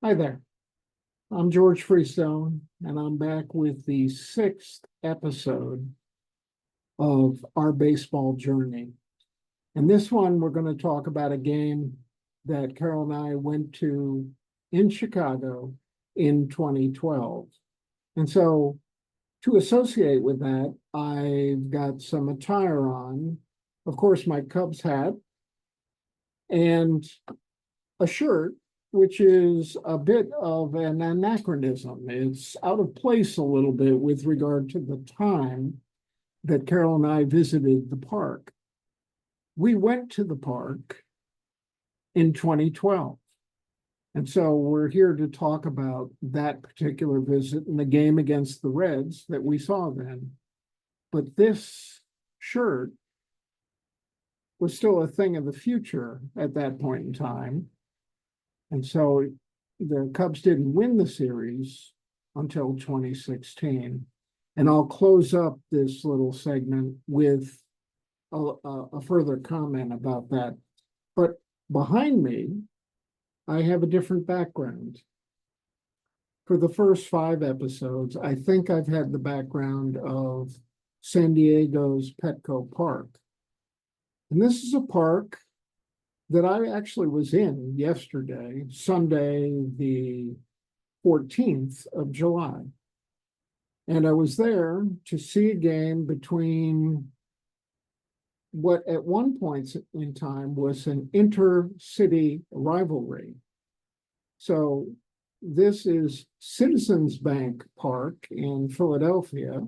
Hi there. I'm George Freestone, and I'm back with the sixth episode of our baseball journey. And this one, we're going to talk about a game that Carol and I went to in Chicago in 2012. And so, to associate with that, I've got some attire on, of course, my Cubs hat, and a shirt, which is a bit of an anachronism. It's out of place a little bit with regard to the time that Carol and I visited the park. We went to the park in 2012. And so we're here to talk about that particular visit and the game against the Reds that we saw then. But this shirt was still a thing of the future at that point in time. And so the Cubs didn't win the series until 2016. And I'll close up this little segment with a further comment about that. But behind me, I have a different background. For the first 5 episodes, I think I've had the background of San Diego's Petco Park. And this is a park that I actually was in yesterday, Sunday, the 14th of July. And I was there to see a game between what at one point in time was an intercity rivalry. So this is Citizens Bank Park in Philadelphia.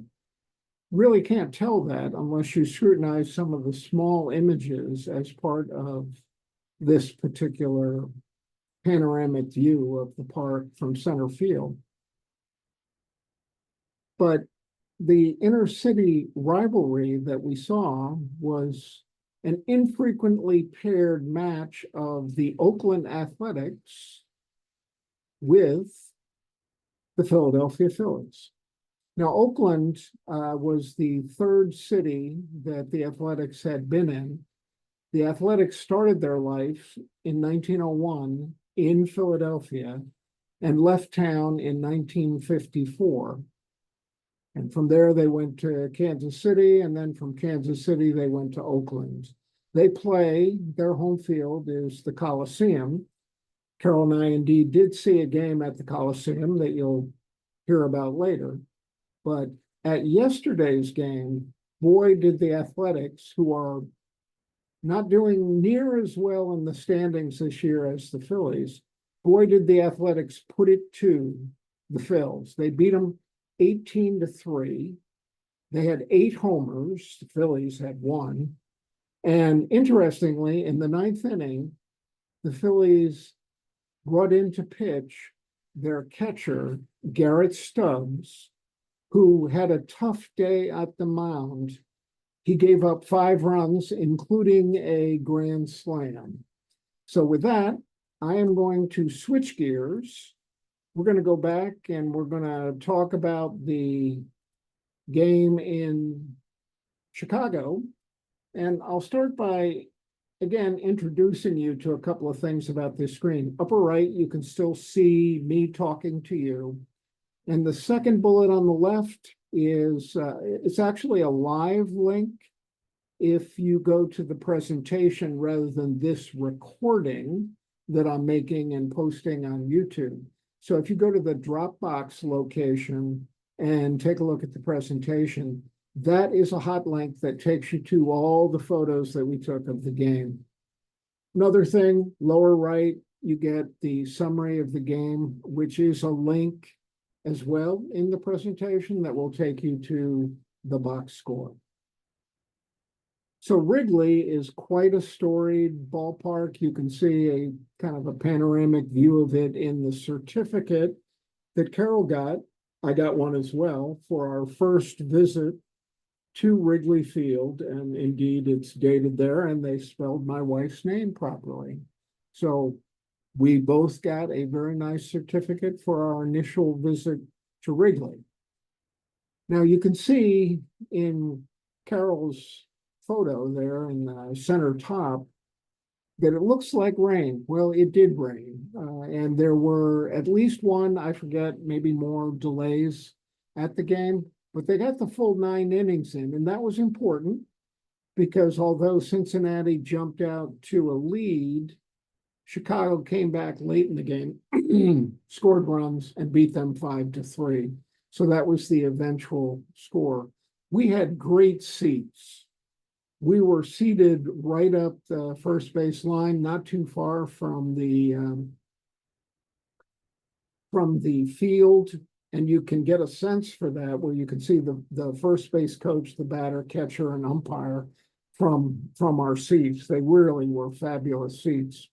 Really can't tell that unless you scrutinize some of the small images as part of this particular panoramic view of the park from center field. But the inner city rivalry that we saw was an infrequently paired match of the Oakland Athletics with the Philadelphia Phillies. Now, Oakland was the third city that the Athletics had been in. The Athletics started their life in 1901 in Philadelphia and left town in 1954. And from there, they went to Kansas City, and then from Kansas City, they went to Oakland. They play, their home field is the Coliseum. Carol and I indeed did see a game at the Coliseum that you'll hear about later. But at yesterday's game, boy, did the Athletics, who are not doing near as well in the standings this year as the Phillies, boy, did the Athletics put it to the Phils. They beat them 18-3. They had 8 homers. The Phillies had 1. And interestingly, in the 9th inning, the Phillies brought in to pitch their catcher, Garrett Stubbs, who had a tough day at the mound. He gave up 5 runs, including a grand slam. So with that, I am going to switch gears. We're going to go back and we're going to talk about the game in Chicago. And I'll start by, again, introducing you to a couple of things about this screen. Upper right, you can still see me talking to you. And the second bullet on the left is, it's actually a live link if you go to the presentation rather than this recording that I'm making and posting on YouTube. So if you go to the Dropbox location and take a look at the presentation, that is a hot link that takes you to all the photos that we took of the game. Another thing, lower right, you get the summary of the game, which is a link as well in the presentation that will take you to the box score. So Wrigley is quite a storied ballpark. You can see a kind of a panoramic view of it in the certificate that Carol got. I got one as well for our first visit to Wrigley Field. And indeed, it's dated there, and they spelled my wife's name properly. So we both got a very nice certificate for our initial visit to Wrigley. Now you can see in Carol's photo there in the center top that it looks like rain. Well, it did rain. And there were at least one, I forget, maybe more delays at the game, but they got the full 9 innings in, and that was important because although Cincinnati jumped out to a lead, Chicago came back late in the game, scored runs, and beat them 5-3. So that was the eventual score. We had great seats. We were seated right up the first base line, not too far from the field, and you can get a sense for that where you can see the first base coach, the batter, catcher, and umpire from our seats. They really were fabulous seats.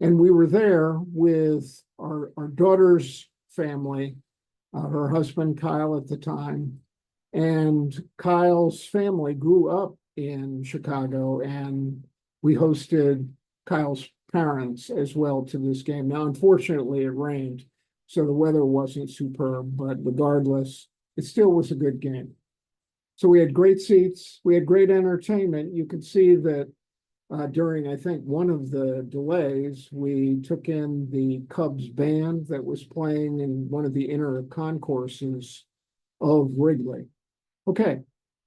And we were there with our daughter's family, her husband Kyle at the time, and Kyle's family grew up in Chicago, and we hosted Kyle's parents as well to this game. Now, unfortunately, it rained, so the weather wasn't superb, but regardless, it still was a good game. So we had great seats, we had great entertainment. You could see that during, I think, one of the delays, we took in the Cubs band that was playing in one of the inner concourses of Wrigley. Okay,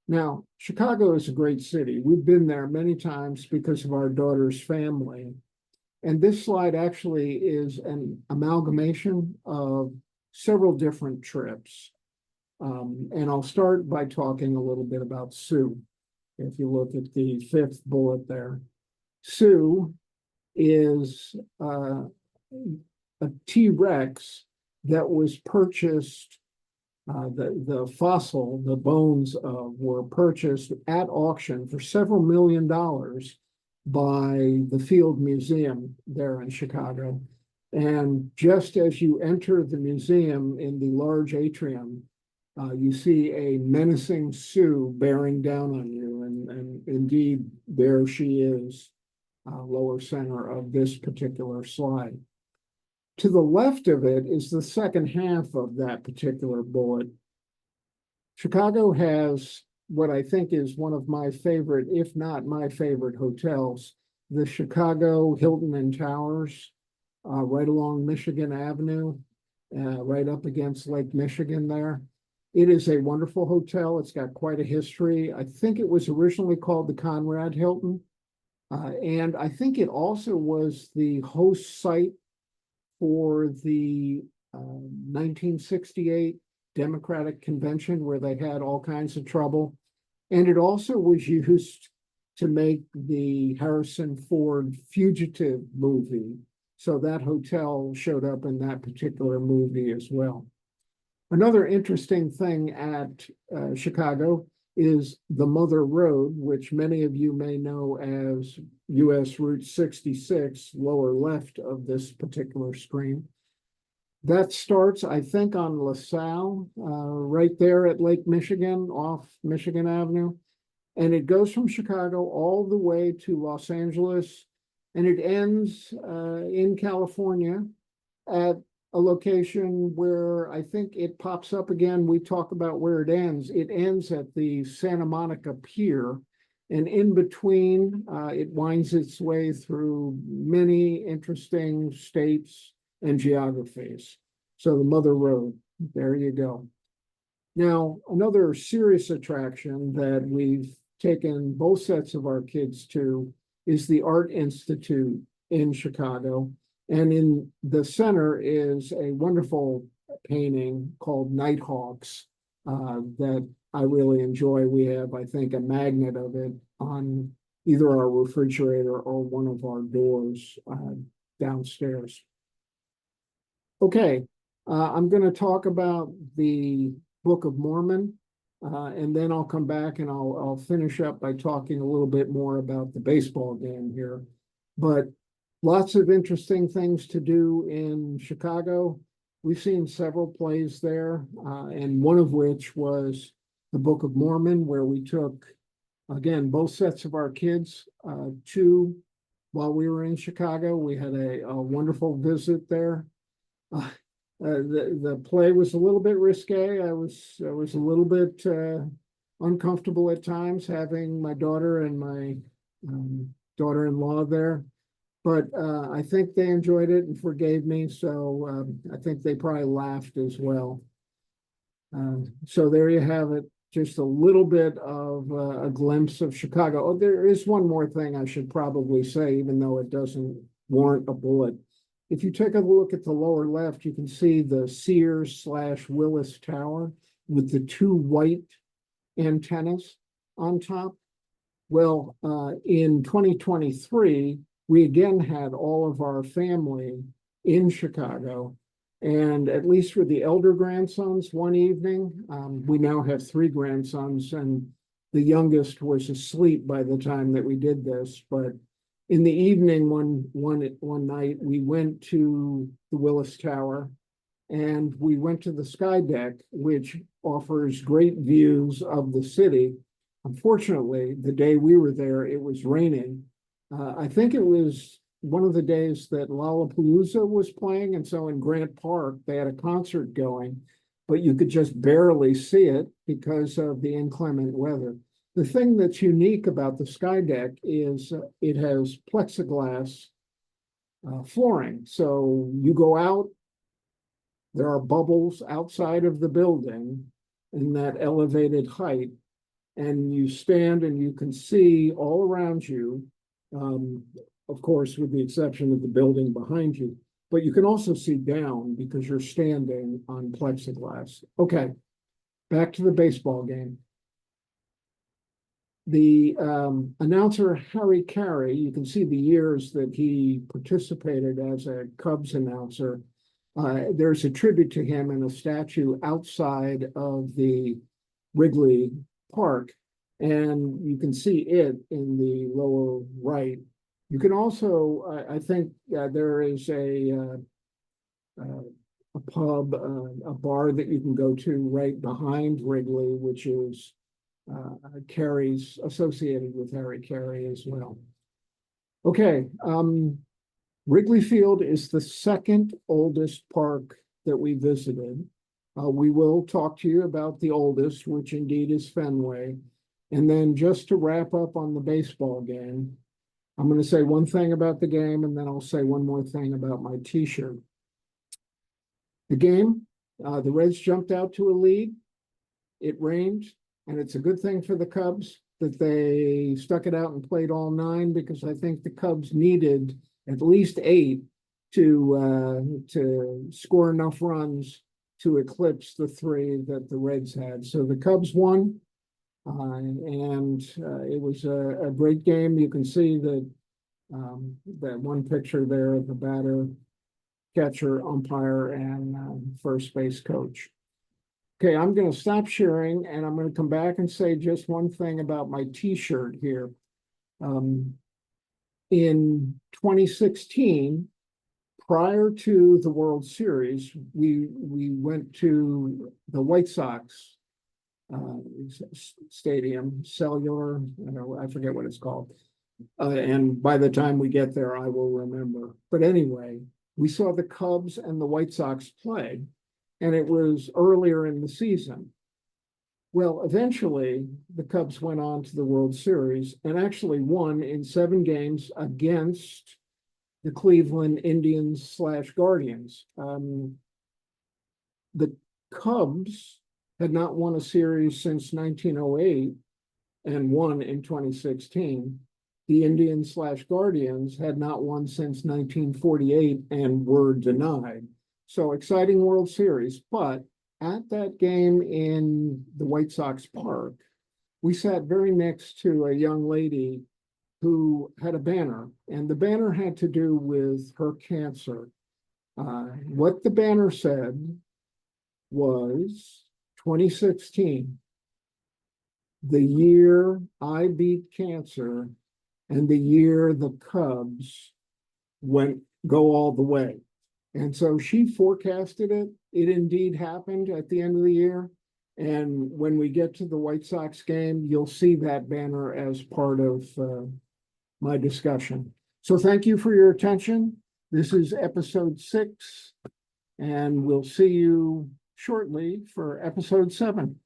now Chicago is a great city. We've been there many times because of our daughter's family. And this slide actually is an amalgamation of several different trips. And I'll start by talking a little bit about Sue. If you look at the 5th bullet there. Sue is a T-Rex that was purchased, the fossil, the bones of, were purchased at auction for several $1,000,000 by the Field Museum there in Chicago. And just as you enter the museum in the large atrium, you see a menacing Sue bearing down on you. And indeed, there she is. Lower center of this particular slide. To the left of it is the second half of that particular bullet. Chicago has what I think is one of my favorite, if not my favorite, hotels, the Chicago Hilton and Towers, right along Michigan Avenue, right up against Lake Michigan there. It is a wonderful hotel. It's got quite a history. I think it was originally called the Conrad Hilton. And I think it also was the host site for the 1968 Democratic Convention, where they had all kinds of trouble. And it also was used to make the Harrison Ford Fugitive movie. So that hotel showed up in that particular movie as well. Another interesting thing at Chicago is the Mother Road, which many of you may know as US Route 66, lower left of this particular screen. That starts, I think, on LaSalle, right there at Lake Michigan, off Michigan Avenue. And it goes from Chicago all the way to Los Angeles, and it ends in California at a location where I think it pops up again. We talk about where it ends. It ends at the Santa Monica Pier, and in between, it winds its way through many interesting states and geographies. So the Mother Road, there you go. Now, another serious attraction that we've taken both sets of our kids to is the Art Institute in Chicago. And in the center is a wonderful painting called Nighthawks that I really enjoy. We have, I think, a magnet of it on either our refrigerator or one of our doors downstairs. Okay, I'm going to talk about the Book of Mormon, and then I'll come back and I'll finish up by talking a little bit more about the baseball game here. But lots of interesting things to do in Chicago. We've seen several plays there, and one of which was the Book of Mormon, where we took, again, both sets of our kids to while we were in Chicago. We had a wonderful visit there. The play was a little bit risque. I was a little bit uncomfortable at times having my daughter and my daughter-in-law there. But I think they enjoyed it and forgave me, so I think they probably laughed as well. So there you have it, just a little bit of a glimpse of Chicago. Oh, there is one more thing I should probably say, even though it doesn't warrant a bullet. If you take a look at the lower left, you can see the Sears/Willis Tower with the two white antennas on top. Well, in 2023, we again had all of our family in Chicago. And at least for the elder grandsons, one evening, we now have three grandsons, and the youngest was asleep by the time that we did this. But in the evening, one night, we went to the Willis Tower, and we went to the sky deck, which offers great views of the city. Unfortunately, the day we were there, it was raining. I think it was one of the days that Lollapalooza was playing, and so in Grant Park, they had a concert going, but you could just barely see it because of the inclement weather. The thing that's unique about the sky deck is it has plexiglass flooring. So you go out, there are bubbles outside of the building in that elevated height, and you stand and you can see all around you, of course, with the exception of the building behind you, but you can also see down because you're standing on plexiglass. Okay, back to the baseball game. The announcer, Harry Carey, you can see the years that he participated as a Cubs announcer. There's a tribute to him in a statue outside of the Wrigley Park, and you can see it in the lower right. You can also, I think there is a pub, a bar that you can go to right behind Wrigley, which is Carey's, associated with Harry Carey as well. Okay, Wrigley Field is the second oldest park that we visited. We will talk to you about the oldest, which indeed is Fenway. And then just to wrap up on the baseball game, I'm going to say one thing about the game, and then I'll say one more thing about my T-shirt. The game, the Reds jumped out to a lead. It rained, and it's a good thing for the Cubs that they stuck it out and played all nine, because I think the Cubs needed at least 8 to score enough runs to eclipse the 3 that the Reds had. So the Cubs won. And it was a great game. You can see that one picture there of the batter, catcher, umpire, and first base coach. Okay, I'm going to stop sharing, and I'm going to come back and say just one thing about my T-shirt here. In 2016, prior to the World Series, we went to the White Sox stadium, cellular, I forget what it's called. And by the time we get there, I will remember. But anyway, we saw the Cubs and the White Sox play, and it was earlier in the season. Well, eventually, the Cubs went on to the World Series and actually won in 7 games against the Cleveland Indians/Guardians. The Cubs had not won a series since 1908 and won in 2016. The Indians/Guardians had not won since 1948 and were denied. So exciting World Series. But at that game in the White Sox park, we sat very next to a young lady who had a banner, and the banner had to do with her cancer. What the banner said was 2016, the year I beat cancer and the year the Cubs go all the way. And so she forecasted it. It indeed happened at the end of the year. And when we get to the White Sox game, you'll see that banner as part of my discussion. So thank you for your attention. This is episode 6, and we'll see you shortly for episode 7.